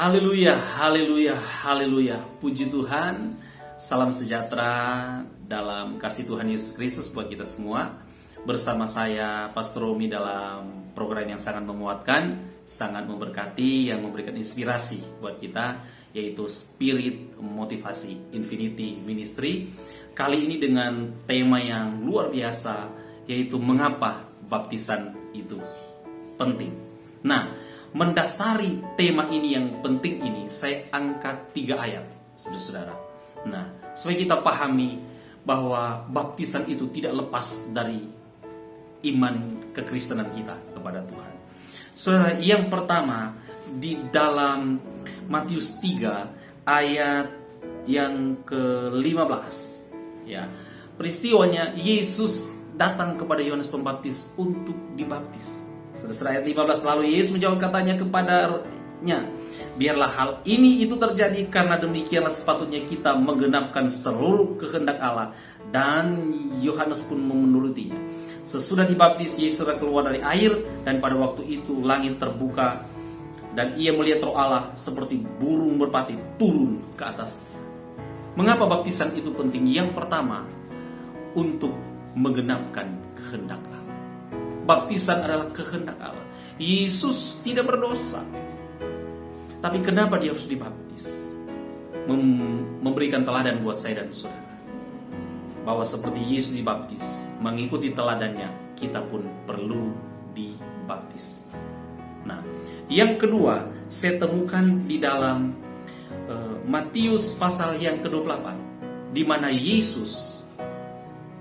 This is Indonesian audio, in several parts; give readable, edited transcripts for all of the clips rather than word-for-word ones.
Haleluya, haleluya, haleluya. Puji Tuhan. Salam sejahtera dalam kasih Tuhan Yesus Kristus buat kita semua. Bersama saya Pastor Romi dalam program yang sangat menguatkan, sangat memberkati, yang memberikan inspirasi buat kita, yaitu Spirit Motivasi Infinity Ministry. Kali ini dengan tema yang luar biasa, yaitu mengapa baptisan itu penting. Nah, mendasari tema ini yang penting ini, saya angkat 3 ayat, saudara-saudara. Nah, supaya kita pahami bahwa baptisan itu tidak lepas dari iman kekristenan kita kepada Tuhan. Saudara, yang pertama di dalam Matius 3 ayat yang ke-15, ya. Peristiwanya Yesus datang kepada Yohanes Pembaptis untuk dibaptis. Ayat 15, lalu Yesus menjawab katanya kepadanya, biarlah hal ini itu terjadi karena demikianlah sepatutnya kita menggenapkan seluruh kehendak Allah. Dan Yohanes pun menurutinya. Sesudah dibaptis, Yesus keluar dari air, dan pada waktu itu langit terbuka dan ia melihat Roh Allah seperti burung merpati turun ke atas. Mengapa baptisan itu penting? Yang pertama, untuk menggenapkan kehendak Allah. Baptisan adalah kehendak Allah. Yesus tidak berdosa, tapi kenapa dia harus dibaptis? Memberikan teladan buat saya dan saudara, bahwa seperti Yesus dibaptis, mengikuti teladannya, kita pun perlu dibaptis. Nah, yang kedua saya temukan di dalam Matius pasal yang ke-28, di mana Yesus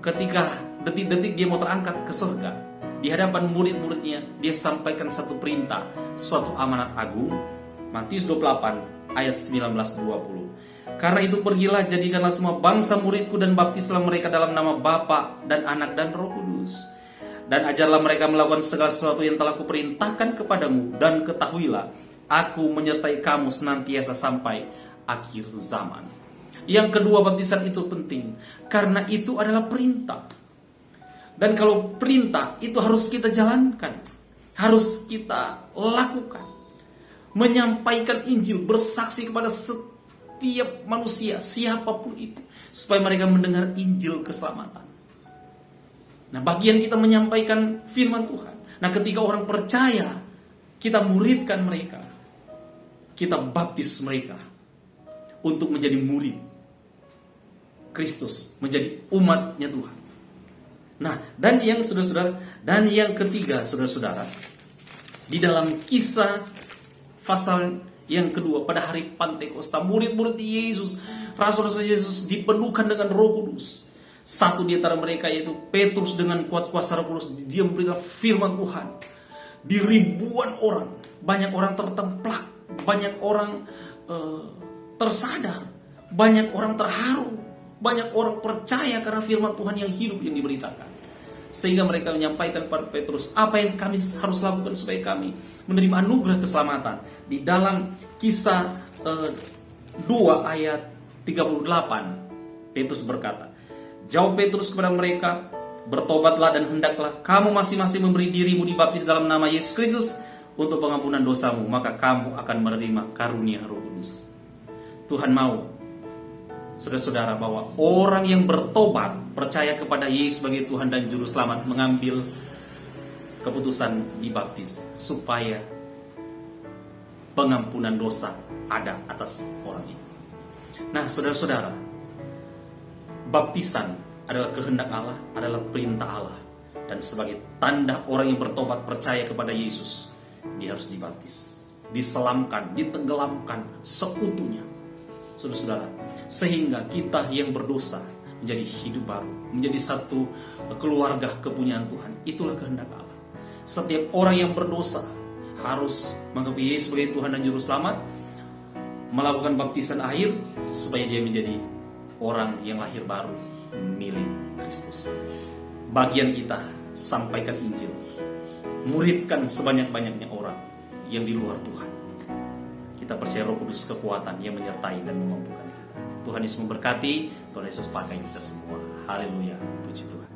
ketika detik-detik dia mau terangkat ke surga, di hadapan murid-muridnya, dia sampaikan satu perintah, suatu amanat agung. Matius 28 ayat 19-20. Karena itu pergilah, jadikanlah semua bangsa muridku dan baptislah mereka dalam nama Bapa dan Anak dan Roh Kudus. Dan ajarlah mereka melakukan segala sesuatu yang telah kuperintahkan kepadamu. Dan ketahuilah, aku menyertai kamu senantiasa sampai akhir zaman. Yang kedua, baptisan itu penting karena itu adalah perintah. Dan kalau perintah itu harus kita jalankan, harus kita lakukan. Menyampaikan Injil, bersaksi kepada setiap manusia, siapapun itu, supaya mereka mendengar Injil keselamatan. Nah, bagian kita menyampaikan firman Tuhan. Nah, ketika orang percaya, kita muridkan mereka, kita baptis mereka untuk menjadi murid Kristus, menjadi umatnya Tuhan. Nah, dan yang saudara-saudara, dan yang ketiga, saudara-saudara, di dalam Kisah pasal yang kedua, pada hari Pantekosta, murid-murid Yesus, rasul-rasul Yesus dipenuhkan dengan Roh Kudus. Satu di antara mereka, yaitu Petrus, dengan kuat kuasa Roh Kudus, dia memberikan firman Tuhan. Di ribuan orang, banyak orang tertemplak, banyak orang tersadar, banyak orang terharu, banyak orang percaya karena firman Tuhan yang hidup yang diberitakan. Sehingga mereka menyampaikan pada Petrus, apa yang kami harus lakukan supaya kami menerima anugerah keselamatan. Di dalam Kisah 2 ayat 38, Petrus berkata, jawab Petrus kepada mereka, bertobatlah dan hendaklah kamu masing-masing memberi dirimu dibaptis dalam nama Yesus Kristus untuk pengampunan dosamu, maka kamu akan menerima karunia Roh Kudus. Tuhan mau, saudara-saudara, bahwa orang yang bertobat, percaya kepada Yesus sebagai Tuhan dan Juru Selamat, mengambil keputusan dibaptis supaya pengampunan dosa ada atas orang ini. Nah, saudara-saudara, baptisan adalah kehendak Allah, adalah perintah Allah. Dan sebagai tanda orang yang bertobat, percaya kepada Yesus, dia harus dibaptis, diselamkan, ditenggelamkan seutuhnya, saudara-saudara, sehingga kita yang berdosa menjadi hidup baru, menjadi satu keluarga kepunyaan Tuhan. Itulah kehendak Allah. Setiap orang yang berdosa harus mengakui Yesus sebagai Tuhan dan Juru Selamat, melakukan baptisan air supaya dia menjadi orang yang lahir baru milik Kristus. Bagian kita, sampaikan Injil, muridkan sebanyak-banyaknya orang yang di luar Tuhan. Kita percaya Roh Kudus kekuatan yang menyertai dan memampukan kita. Tuhan Yesus memberkati, Tuhan Yesus pakai kita semua. Haleluya, puji Tuhan.